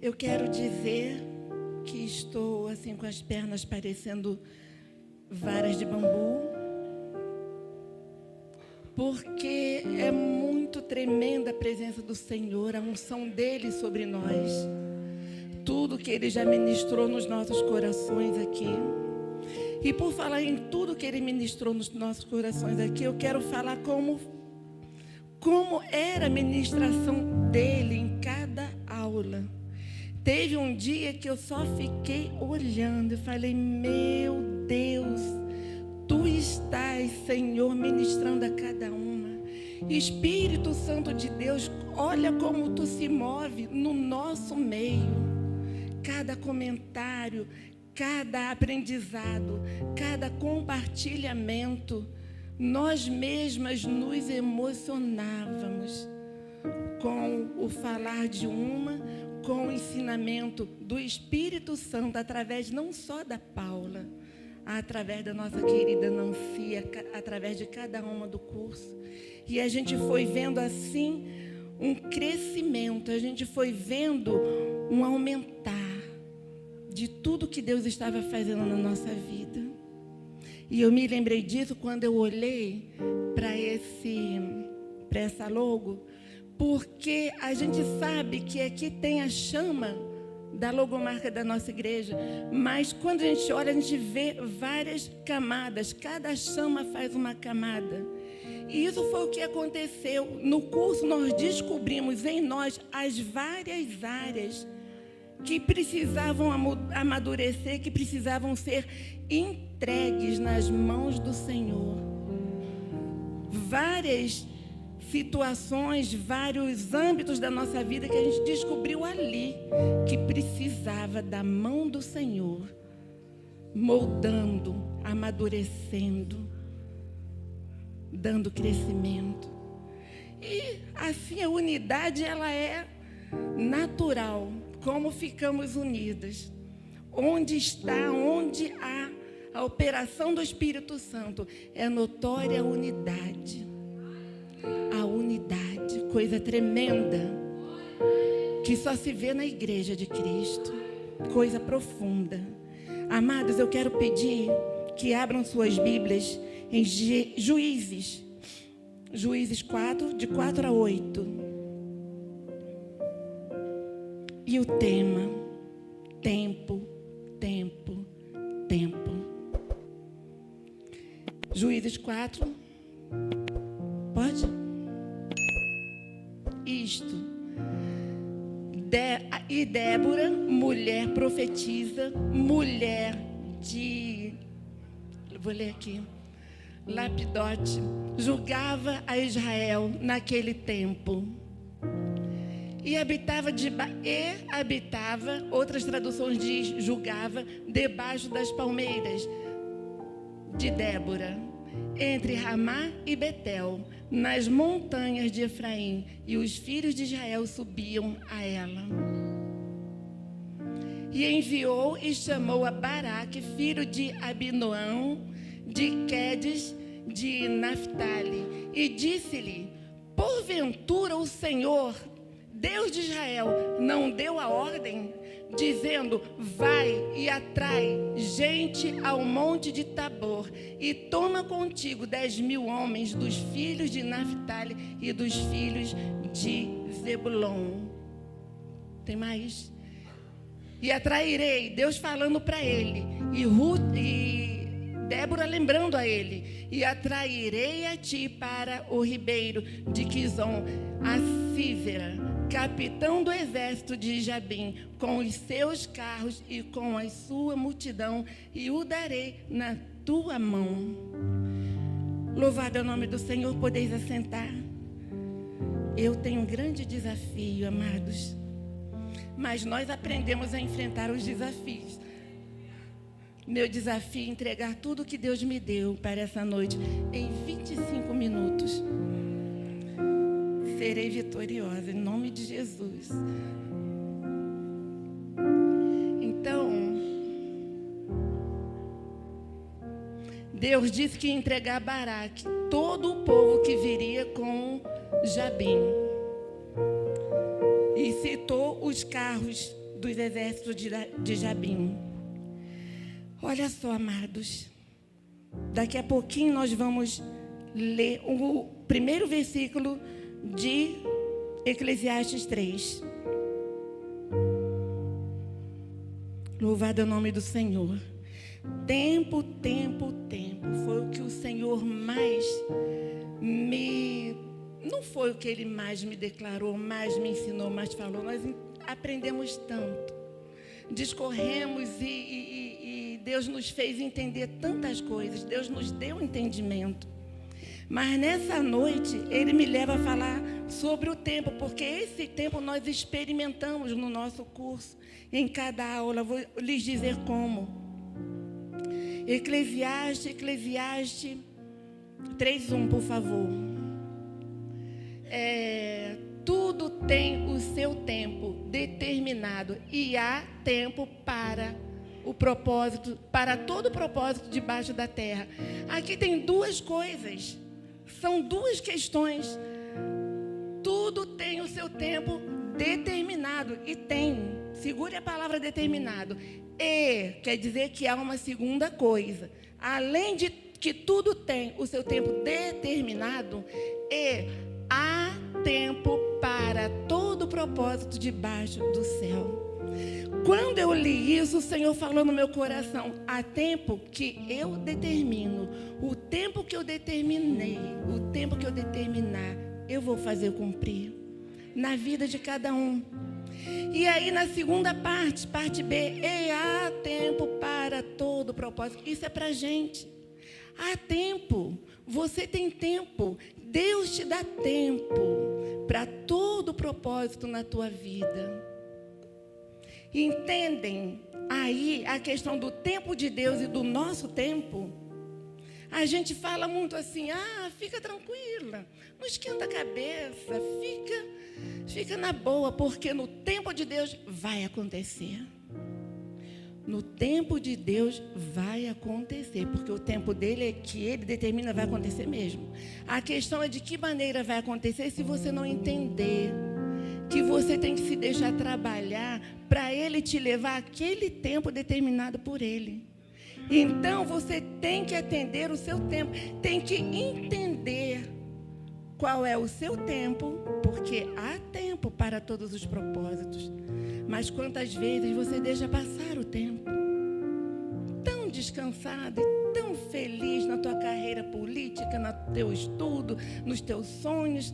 Eu quero dizer que estou assim com as pernas parecendo varas de bambu, porque é muito tremenda a presença do Senhor, a unção dele sobre nós, tudo que ele já ministrou nos nossos corações aqui. E por falar em tudo que ele ministrou nos nossos corações aqui, eu quero falar como era a ministração dele em cada aula. Teve um dia que eu só fiquei olhando e falei: meu Deus, tu estás, Senhor, ministrando a cada uma. Espírito Santo de Deus, olha como tu se move no nosso meio. Cada comentário, cada aprendizado, cada compartilhamento, nós mesmas nos emocionávamos com o falar de uma, com o ensinamento do Espírito Santo, através não só da Paula, através da nossa querida Nancy, através de cada uma do curso. E a gente foi vendo assim um crescimento, a gente foi vendo um aumentar de tudo que Deus estava fazendo na nossa vida. E eu me lembrei disso quando eu olhei para essa logo, porque a gente sabe que aqui tem a chama da logomarca da nossa igreja, mas quando a gente olha, a gente vê várias camadas, cada chama faz uma camada. E isso foi o que aconteceu. No curso nós descobrimos em nós as várias áreas que precisavam amadurecer, que precisavam ser entregues nas mãos do Senhor. Várias situações, vários âmbitos da nossa vida que a gente descobriu ali, que precisava da mão do Senhor, moldando, amadurecendo, dando crescimento. E assim a unidade, ela é natural. Como ficamos unidas? Onde há a operação do Espírito Santo, é notória a unidade. A unidade, coisa tremenda, que só se vê na igreja de Cristo, coisa profunda. Amados, eu quero pedir que abram suas Bíblias em Juízes 4, de 4 a 8. E o tema, tempo, tempo, tempo. Juízes 4, pode? Isto. E Débora, mulher profetiza, mulher de... Vou ler aqui. Lapidote, julgava a Israel naquele tempo. E habitava, outras traduções diz, julgava, debaixo das palmeiras de Débora, entre Ramá e Betel, nas montanhas de Efraim, e os filhos de Israel subiam a ela. E enviou e chamou a Baraque, filho de Abinoão, de Quedes, de Naphtali, e disse-lhe: porventura o Senhor, Deus de Israel, não deu a ordem, dizendo: vai e atrai gente ao monte de Tabor, e toma contigo 10.000 homens dos filhos de Naphtali e dos filhos de Zebulon. Tem mais? E atrairei, Deus falando para ele, e Débora lembrando a ele: e atrairei a ti para o ribeiro de Quizon, a Sísera, capitão do exército de Jabim, com os seus carros e com a sua multidão, e o darei na tua mão. Louvado é o nome do Senhor. Podeis assentar. Eu tenho um grande desafio, amados, mas nós aprendemos a enfrentar os desafios. Meu desafio é entregar tudo que Deus me deu para essa noite em 25 minutos. Serei vitoriosa, em nome de Jesus. Então, Deus disse que ia entregar a Baraque, todo o povo que viria com Jabim. E citou os carros dos exércitos de Jabim. Olha só, amados, daqui a pouquinho nós vamos ler o primeiro versículo de Eclesiastes 3. Louvado é o nome do Senhor. Tempo, tempo, tempo. Foi o que o Senhor mais não foi o que Ele mais me declarou, mais me ensinou, mais falou. Nós aprendemos tanto. Discorremos e Deus nos fez entender tantas coisas. Deus nos deu entendimento. Mas nessa noite, Ele me leva a falar sobre o tempo, porque esse tempo nós experimentamos no nosso curso, em cada aula. Vou lhes dizer como. Eclesiastes 3:1, por favor. Tudo tem o seu tempo determinado e há tempo para o propósito, para todo o propósito debaixo da terra. Aqui tem duas coisas. São duas questões. Tudo tem o seu tempo determinado. E tem, segure a palavra determinado. E quer dizer que há uma segunda coisa. Além de que tudo tem o seu tempo determinado, e há tempo para todo o propósito debaixo do céu. Quando eu li isso, o Senhor falou no meu coração: há tempo que eu determino, o tempo que eu determinei, o tempo que eu determinar, eu vou fazer cumprir na vida de cada um. E aí na segunda parte, parte B, e há tempo para todo o propósito. Isso é para gente. Há tempo, você tem tempo, Deus te dá tempo para todo o propósito na tua vida. Entendem aí a questão do tempo de Deus e do nosso tempo? A gente fala muito assim: fica tranquila, não esquenta a cabeça, fica na boa, porque no tempo de Deus vai acontecer. No tempo de Deus vai acontecer, porque o tempo dele é que ele determina, vai acontecer mesmo. A questão é de que maneira vai acontecer se você não entender que você tem que se deixar trabalhar para ele te levar aquele tempo determinado por ele. Então você tem que atender o seu tempo, tem que entender qual é o seu tempo, porque há tempo para todos os propósitos. Mas quantas vezes você deixa passar o tempo? Tão descansado e tão feliz na tua carreira política, no teu estudo, nos teus sonhos,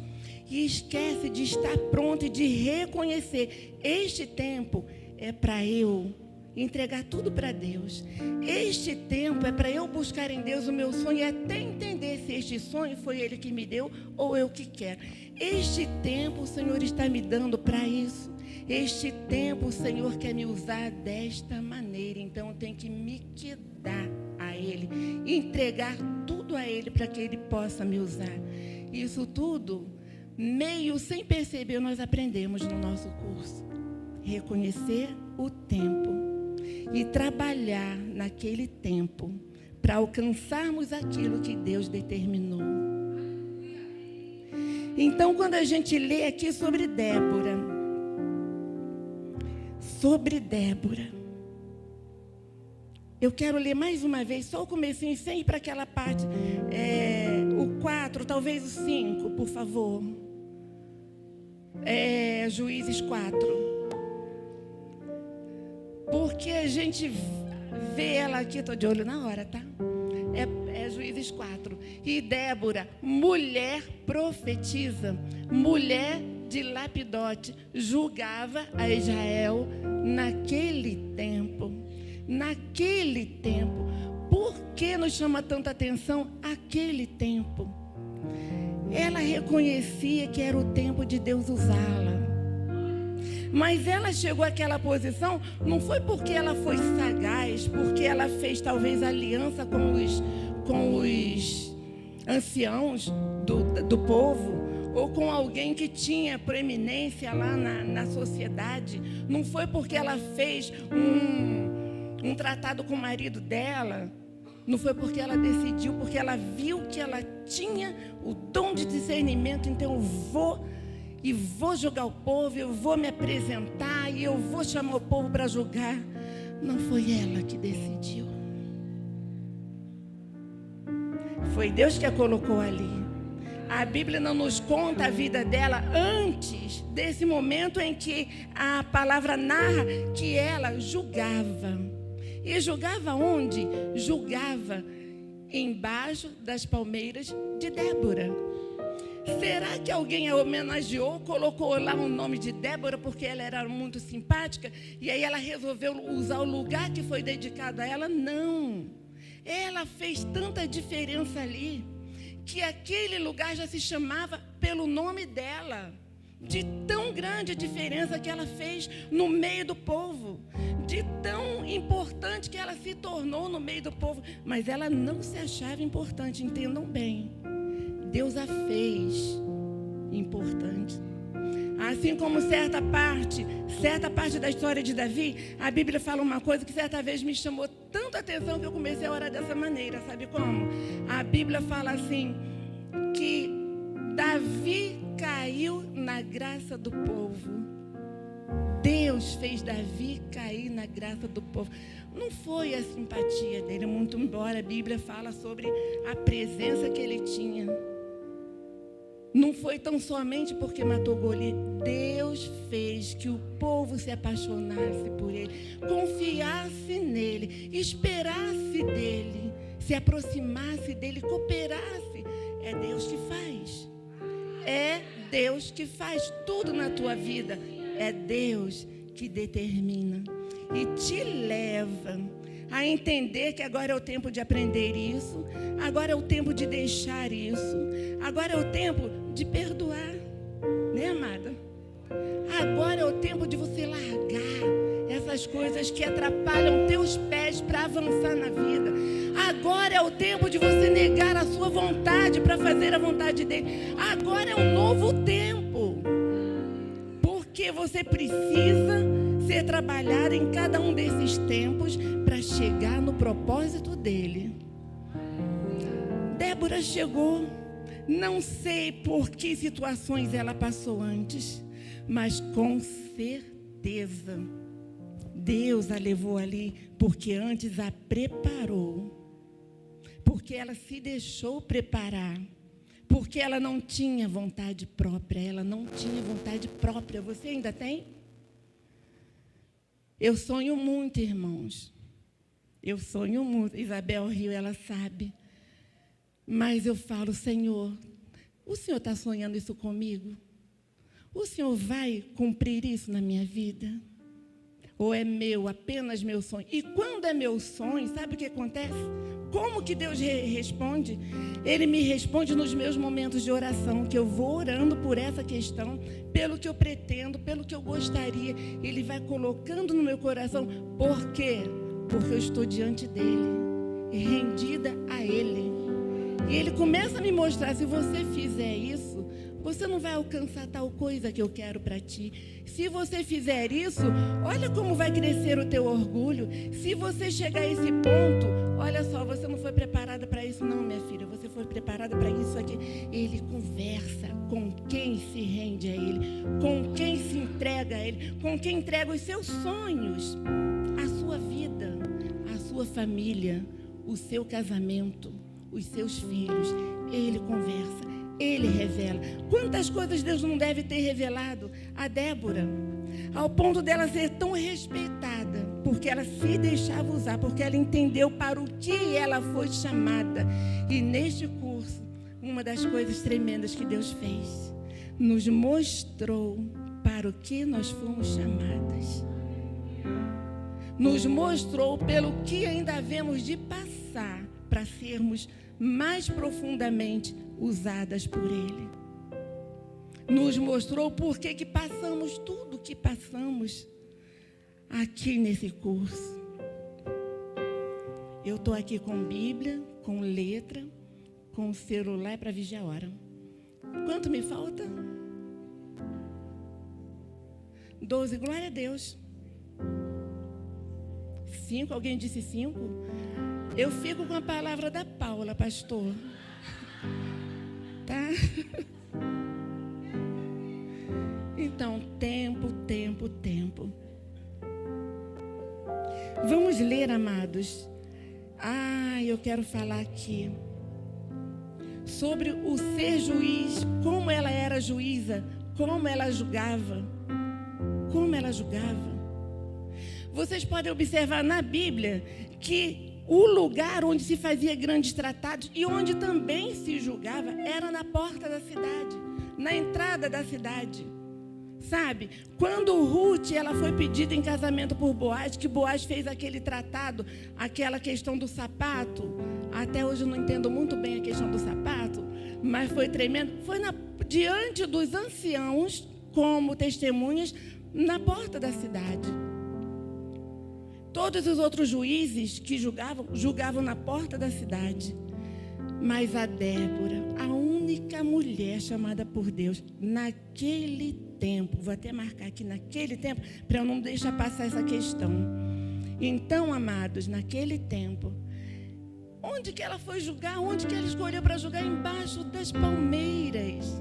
e esquece de estar pronto e de reconhecer: este tempo é para eu entregar tudo para Deus. Este tempo é para eu buscar em Deus o meu sonho e até entender se este sonho foi Ele que me deu ou eu que quero. Este tempo o Senhor está me dando para isso. Este tempo o Senhor quer me usar desta maneira. Então eu tenho que me quedar a Ele, entregar tudo a Ele para que Ele possa me usar. Isso tudo, meio sem perceber, nós aprendemos no nosso curso. Reconhecer o tempo e trabalhar naquele tempo para alcançarmos aquilo que Deus determinou. Então, quando a gente lê aqui sobre Débora, eu quero ler mais uma vez, só o comecinho, sem ir para aquela parte, o 4, talvez o 5, por favor. Juízes 4. Porque a gente vê ela aqui, estou de olho na hora, tá? Juízes 4. E Débora, mulher profetisa, mulher de Lapidote, julgava a Israel naquele tempo. Naquele tempo. Por que nos chama tanta atenção aquele tempo? Ela reconhecia que era o tempo de Deus usá-la. Mas ela chegou àquela posição, não foi porque ela foi sagaz, porque ela fez talvez aliança com os anciãos do povo, ou com alguém que tinha preeminência lá na sociedade. Não foi porque ela fez um tratado com o marido dela. Não foi porque ela decidiu, porque ela viu que ela tinha o dom de discernimento. Então eu vou e vou julgar o povo, eu vou me apresentar e eu vou chamar o povo para julgar. Não foi ela que decidiu. Foi Deus que a colocou ali. A Bíblia não nos conta a vida dela antes desse momento em que a palavra narra que ela julgava. E julgava onde? Julgava embaixo das palmeiras de Débora. Será que alguém a homenageou, colocou lá o nome de Débora porque ela era muito simpática e aí ela resolveu usar o lugar que foi dedicado a ela? Não. Ela fez tanta diferença ali que aquele lugar já se chamava pelo nome dela. De tão grande a diferença que ela fez no meio do povo, de tão importante que ela se tornou no meio do povo. Mas ela não se achava importante, entendam bem. Deus a fez importante. Assim como certa parte da história de Davi, a Bíblia fala uma coisa que certa vez me chamou tanta atenção que eu comecei a orar dessa maneira. Sabe como? A Bíblia fala assim, que Davi caiu na graça do povo. Deus fez Davi cair na graça do povo. Não foi a simpatia dele, muito embora a Bíblia fala sobre a presença que ele tinha. Não foi tão somente porque matou Golias. Deus fez que o povo se apaixonasse por ele, confiasse nele, esperasse dele, se aproximasse dele, cooperasse. É Deus que faz. É Deus que faz tudo na tua vida. É Deus que determina e te leva a entender que agora é o tempo de aprender isso, agora é o tempo de deixar isso, agora é o tempo de perdoar, né, amada? Agora é o tempo de você largar essas coisas que atrapalham teus pés para avançar na vida. Agora é o tempo de você negar a sua vontade para fazer a vontade dele. Agora é um novo tempo, porque você precisa ser trabalhado em cada um desses tempos para chegar no propósito dele. Débora chegou, não sei por que situações ela passou antes, mas com certeza Deus a levou ali, porque antes a preparou, porque ela se deixou preparar, porque ela não tinha vontade própria, Você ainda tem? Eu sonho muito, irmãos. Eu sonho muito. Isabel Rio, ela sabe. Mas eu falo, Senhor, o Senhor está sonhando isso comigo? O Senhor vai cumprir isso na minha vida? Ou é apenas meu sonho? E quando é meu sonho, sabe o que acontece? Como que Deus responde? Ele me responde nos meus momentos de oração, que eu vou orando por essa questão, pelo que eu pretendo, pelo que eu gostaria. Ele vai colocando no meu coração. Por quê? Porque eu estou diante dele, rendida a ele. E ele começa a me mostrar, se você fizer isso, você não vai alcançar tal coisa que eu quero para ti. Se você fizer isso, olha como vai crescer o teu orgulho. Se você chegar a esse ponto, olha só, você não foi preparada para isso não, minha filha. Você foi preparada para isso aqui. Ele conversa com quem se rende a ele, com quem se entrega a ele, com quem entrega os seus sonhos, a sua vida, a sua família, o seu casamento, os seus filhos. Ele conversa. Ele revela. Quantas coisas Deus não deve ter revelado a Débora, ao ponto dela ser tão respeitada, porque ela se deixava usar, porque ela entendeu para o que ela foi chamada. E neste curso, uma das coisas tremendas que Deus fez, nos mostrou para o que nós fomos chamadas. Nos mostrou pelo que ainda havemos de passar para sermos mais profundamente usadas por Ele. Nos mostrou por que passamos tudo que passamos aqui nesse curso. Eu estou aqui com Bíblia, com letra, com celular para vigiar a hora. Quanto me falta? 12, glória a Deus. 5, alguém disse 5? Eu fico com a palavra da Paula, pastor. Tá? Então, tempo. Vamos ler, amados. Eu quero falar aqui sobre o ser juiz, como ela era juíza, como ela julgava. Vocês podem observar na Bíblia que o lugar onde se fazia grandes tratados e onde também se julgava era na porta da cidade, na entrada da cidade. Sabe, quando Ruth ela foi pedida em casamento por Boaz, que Boaz fez aquele tratado, aquela questão do sapato, até hoje eu não entendo muito bem a questão do sapato, mas foi tremendo, foi diante dos anciãos, como testemunhas, na porta da cidade. Todos os outros juízes que julgavam na porta da cidade. Mas a Débora, a única mulher chamada por Deus, naquele tempo, vou até marcar aqui, naquele tempo, para eu não deixar passar essa questão. Então, amados, naquele tempo, onde que ela foi julgar? Onde que ela escolheu para julgar? Embaixo das palmeiras.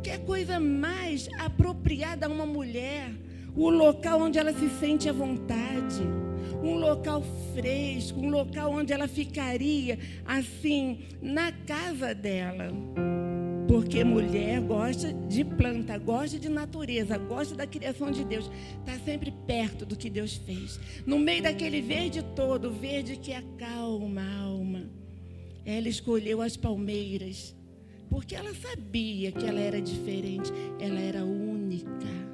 Que é coisa mais apropriada a uma mulher. O local onde ela se sente à vontade. Um local fresco, um local onde ela ficaria, assim, na casa dela. Porque mulher gosta de planta, gosta de natureza, gosta da criação de Deus. Está sempre perto do que Deus fez. No meio daquele verde todo, verde que acalma a alma. Ela escolheu as palmeiras, porque ela sabia que ela era diferente. Ela era única.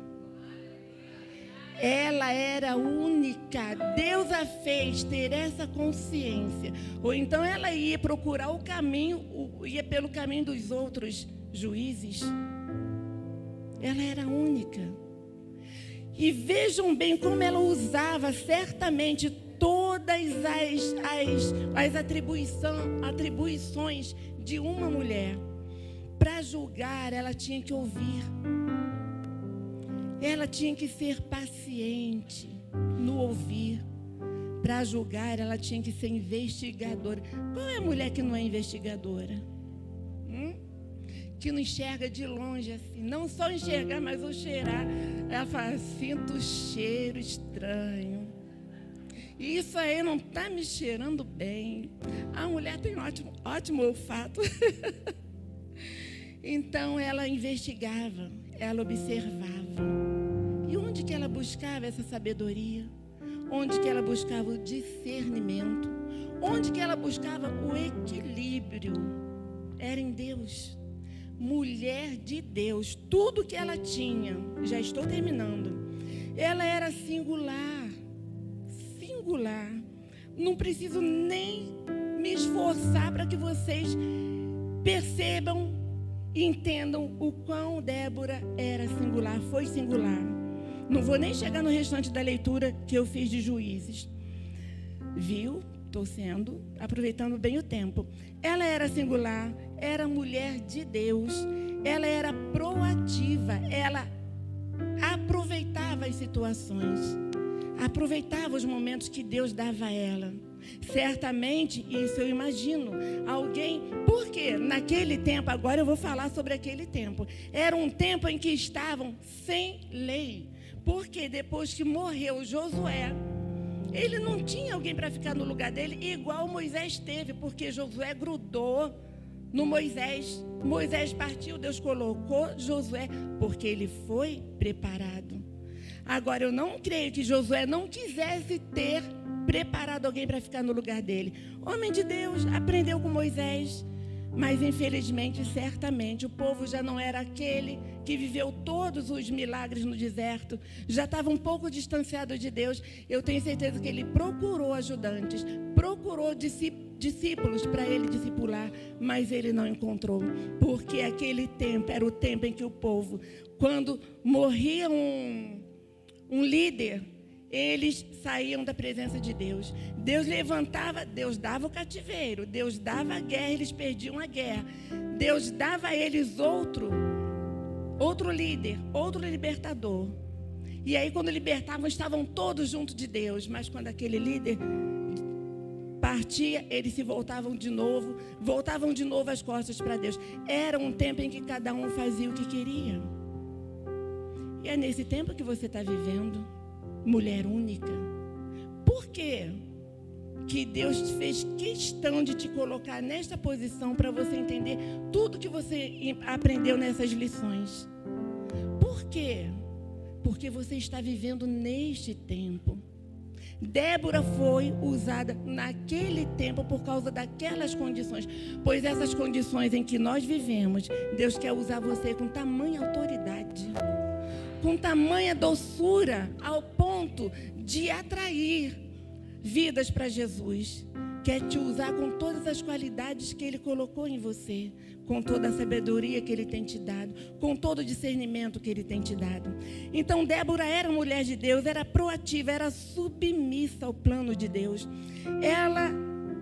Ela era única. Deus a fez ter essa consciência. Ou então ela ia procurar o caminho, ia pelo caminho dos outros juízes. Ela era única. E vejam bem como ela usava certamente todas as atribuições de uma mulher. Para julgar, ela tinha que ouvir. Ela tinha que ser paciente no ouvir. Para julgar, ela tinha que ser investigadora. Qual é a mulher que não é investigadora? Que não enxerga de longe assim. Não só enxergar, mas o cheirar. Ela fala, sinto o cheiro estranho. Isso aí não está me cheirando bem. A mulher tem ótimo olfato. Então, ela investigava, ela observava. E onde que ela buscava essa sabedoria? Onde que ela buscava o discernimento? Onde que ela buscava o equilíbrio? Era em Deus. Mulher de Deus. Tudo que ela tinha, já estou terminando. Ela era singular. Singular. Não preciso nem me esforçar para que vocês percebam e entendam o quão Débora era singular, foi singular. Não vou nem chegar no restante da leitura que eu fiz de Juízes. Viu? Estou aproveitando bem o tempo. Ela era singular, era mulher de Deus, ela era proativa, ela aproveitava as situações, aproveitava os momentos que Deus dava a ela. Certamente, isso eu imagino, alguém, porque naquele tempo, agora eu vou falar sobre aquele tempo, era um tempo em que estavam sem lei, porque depois que morreu Josué, ele não tinha alguém para ficar no lugar dele, igual Moisés teve, porque Josué grudou no Moisés. Moisés partiu, Deus colocou Josué, porque ele foi preparado. Agora, eu não creio que Josué não quisesse ter preparado alguém para ficar no lugar dele. Homem de Deus, aprendeu com Moisés, mas infelizmente, certamente, o povo já não era aquele que viveu todos os milagres no deserto, já estava um pouco distanciado de Deus. Eu tenho certeza que ele procurou ajudantes, procurou discípulos para ele discipular, mas ele não encontrou, porque aquele tempo era o tempo em que o povo, quando morria um líder, eles saíam da presença de Deus. Deus levantava, Deus dava o cativeiro, Deus dava a guerra, eles perdiam a guerra. Deus dava a eles outro líder, outro libertador. E aí, quando libertavam, estavam todos juntos de Deus. Mas quando aquele líder partia, eles se voltavam de novo as costas para Deus. Era um tempo em que cada um fazia o que queria. E é nesse tempo que você está vivendo, mulher única. Por quê que Deus fez questão de te colocar nesta posição para você entender tudo que você aprendeu nessas lições? Por quê? Porque você está vivendo neste tempo. Débora foi usada naquele tempo por causa daquelas condições, pois essas condições em que nós vivemos, Deus quer usar você com tamanha autoridade, com tamanha doçura, ao ponto de atrair vidas para Jesus. Quer te usar com todas as qualidades que Ele colocou em você, com toda a sabedoria que Ele tem te dado, com todo o discernimento que Ele tem te dado. Então, Débora era mulher de Deus, era proativa, era submissa ao plano de Deus. Ela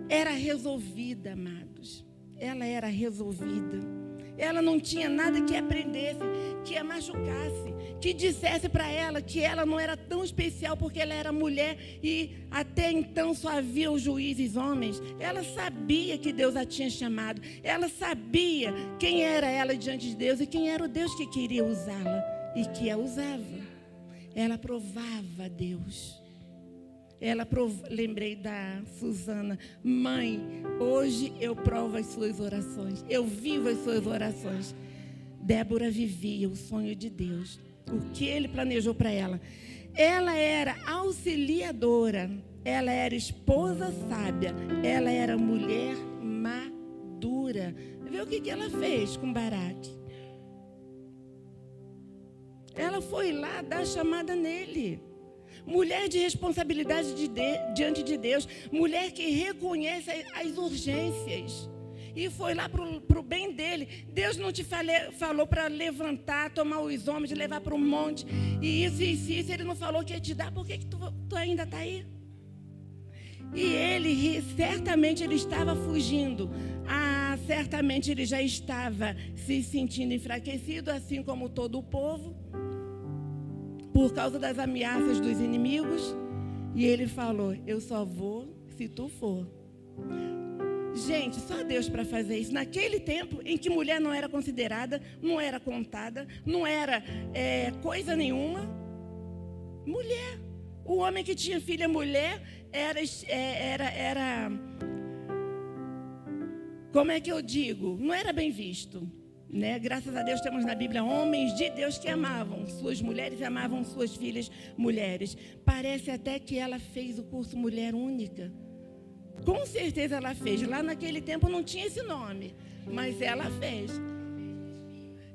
era resolvida, amados. Ela era resolvida. Ela não tinha nada que aprendesse, que a machucasse, que dissesse para ela que ela não era tão especial porque ela era mulher e até então só haviam juízes homens. Ela sabia que Deus a tinha chamado. Ela sabia quem era ela diante de Deus e quem era o Deus que queria usá-la e que a usava. Ela provava a Deus. Lembrei da Suzana: mãe, hoje eu provo as suas orações, eu vivo as suas orações. Débora vivia o sonho de Deus, o que Ele planejou para ela. Ela era auxiliadora, ela era esposa sábia, ela era mulher madura. Vê o que ela fez com Baraque. Ela foi lá dar a chamada nele. Mulher de responsabilidade diante de Deus. Mulher que reconhece as urgências. E foi lá para o bem dele. Deus não te falou para levantar, tomar os homens, levar para o monte. E isso. Ele não falou que ia te dar. Por que tu ainda está aí? E ele, certamente, ele estava fugindo. Certamente ele já estava se sentindo enfraquecido, assim como todo o povo, por causa das ameaças dos inimigos. E ele falou: eu só vou se tu for. Gente, só Deus para fazer isso. Naquele tempo em que mulher não era considerada, não era contada, não era coisa nenhuma. Mulher. O homem que tinha filha mulher era como é que eu digo? Não era bem visto. Né? Graças a Deus temos na Bíblia homens de Deus que amavam suas mulheres e amavam suas filhas mulheres. Parece até que ela fez o curso Mulher Única. Com certeza ela fez. Lá naquele tempo não tinha esse nome, mas ela fez.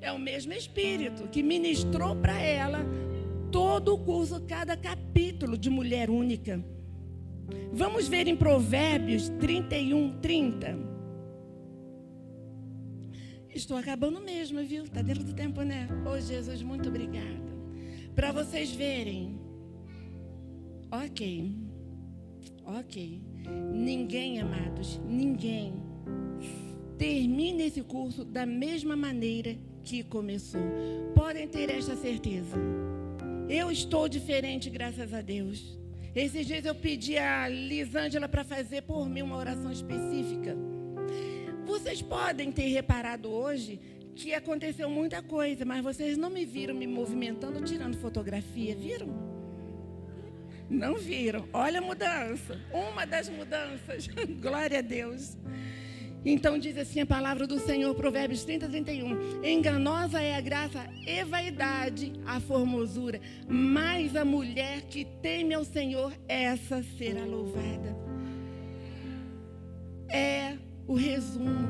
É o mesmo Espírito que ministrou para ela todo o curso, cada capítulo de Mulher Única. Vamos ver em Provérbios 31:30. Estou acabando mesmo, viu? Está dentro do tempo, né? Ô, Jesus, muito obrigada. Para vocês verem. Ok. Ninguém, amados, ninguém termina esse curso da mesma maneira que começou. Podem ter esta certeza. Eu estou diferente, graças a Deus. Esses dias eu pedi a Lisângela para fazer por mim uma oração específica. Vocês podem ter reparado hoje que aconteceu muita coisa, mas vocês não me viram me movimentando, tirando fotografia, viram? Não viram. Olha a mudança. Uma das mudanças. Glória a Deus. Então diz assim a palavra do Senhor, Provérbios 30:31. Enganosa é a graça e vaidade, a formosura, mas a mulher que teme ao Senhor, essa será louvada. É o resumo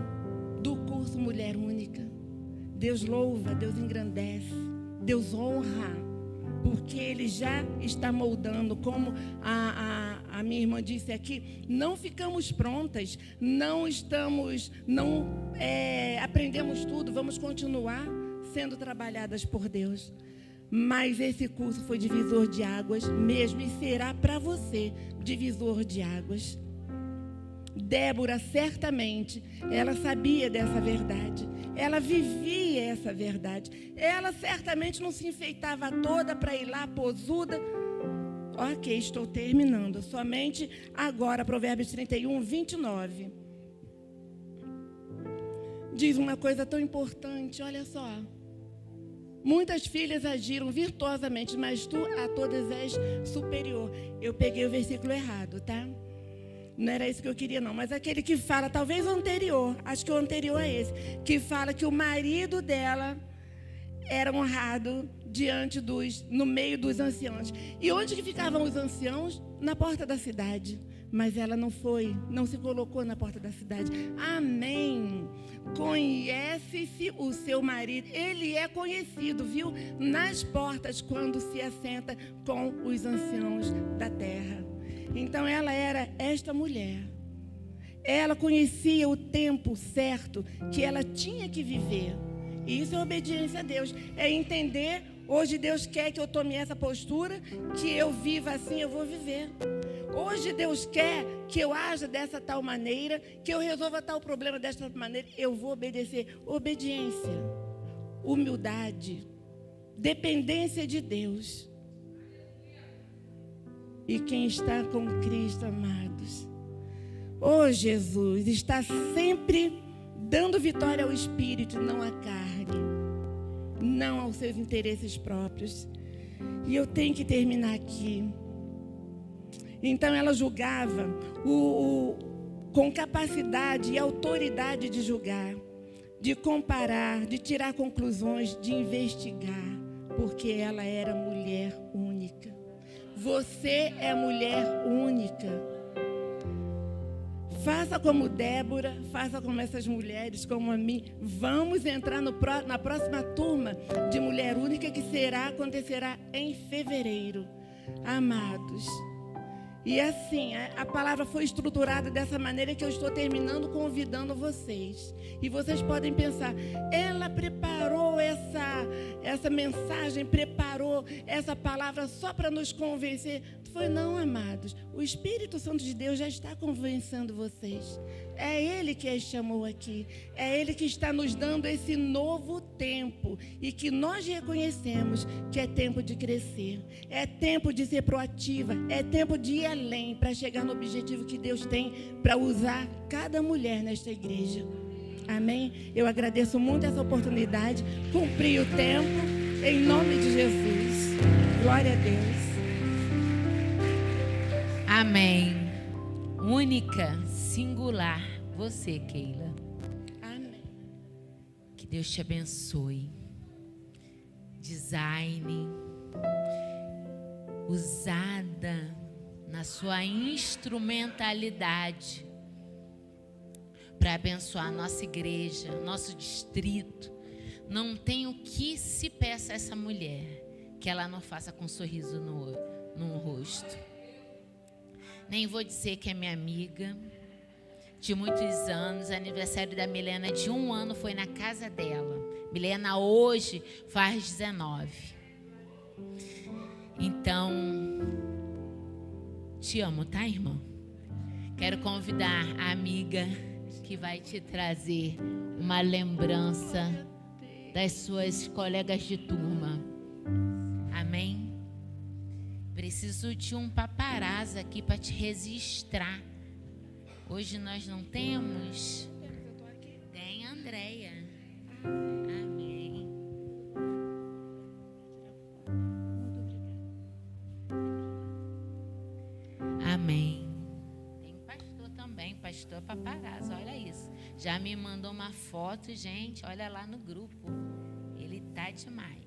do curso Mulher Única. Deus louva, Deus engrandece, Deus honra, porque Ele já está moldando, como a minha irmã disse aqui, não ficamos prontas, não aprendemos tudo, vamos continuar sendo trabalhadas por Deus. Mas esse curso foi divisor de águas mesmo, e será para você divisor de águas. Débora, certamente, ela sabia dessa verdade. Ela vivia essa verdade. Ela certamente não se enfeitava toda para ir lá, posuda. Ok, estou terminando. Somente agora, Provérbios 31:29. Diz uma coisa tão importante, olha só. Muitas filhas agiram virtuosamente, mas tu a todas és superior. Eu peguei o versículo errado, tá? Não era isso que eu queria, não. Mas aquele que fala, talvez o anterior, acho que o anterior é esse, que fala que o marido dela era honrado no meio dos anciãos. E onde que ficavam os anciãos? Na porta da cidade. Mas ela não se colocou na porta da cidade. Amém. Conhece-se o seu marido. Ele é conhecido, viu? Nas portas, quando se assenta com os anciãos da terra. Então, ela era esta mulher. Ela conhecia o tempo certo que ela tinha que viver. E isso é obediência a Deus. É entender, hoje Deus quer que eu tome essa postura, que eu viva assim, eu vou viver. Hoje Deus quer que eu haja dessa tal maneira, que eu resolva tal problema desta maneira, eu vou obedecer. Obediência, humildade, dependência de Deus. E quem está com Cristo, amados, Jesus, está sempre dando vitória ao Espírito, não à carne, não aos seus interesses próprios. E eu tenho que terminar aqui. Então ela julgava com capacidade e autoridade de julgar, de comparar, de tirar conclusões, de investigar, porque ela era mulher única. Você é mulher única. Faça como Débora, faça como essas mulheres, como a mim. Vamos entrar na próxima turma de mulher única que acontecerá em fevereiro. Amados. E assim, a palavra foi estruturada dessa maneira que eu estou terminando convidando vocês. E vocês podem pensar, ela preparou essa mensagem, preparou essa palavra só para nos convencer. Foi não, amados. O Espírito Santo de Deus já está convencendo vocês. É Ele que as chamou aqui. É Ele que está nos dando esse novo tempo. E que nós reconhecemos que é tempo de crescer. É tempo de ser proativa. É tempo de ir além para chegar no objetivo que Deus tem para usar cada mulher nesta igreja. Amém? Eu agradeço muito essa oportunidade. Cumpri o tempo. Em nome de Jesus. Glória a Deus. Amém. Única, singular, você, Keila. Amém. Que Deus te abençoe. Design, usada na sua instrumentalidade para abençoar a nossa igreja, nosso distrito. Não tem o que se peça a essa mulher que ela não faça com um sorriso no rosto. Nem vou dizer que é minha amiga de muitos anos. Aniversário da Milena de 1 ano foi na casa dela. Milena hoje faz 19. Então, te amo, tá, irmão? Quero convidar a amiga que vai te trazer uma lembrança das suas colegas de turma. Amém? Preciso de um paparazzo aqui para te registrar. Hoje nós não temos. Tem a Andréia. Amém. Amém. Tem pastor também, pastor paparazzo, olha isso. Já me mandou uma foto, gente, olha lá no grupo. Ele tá demais.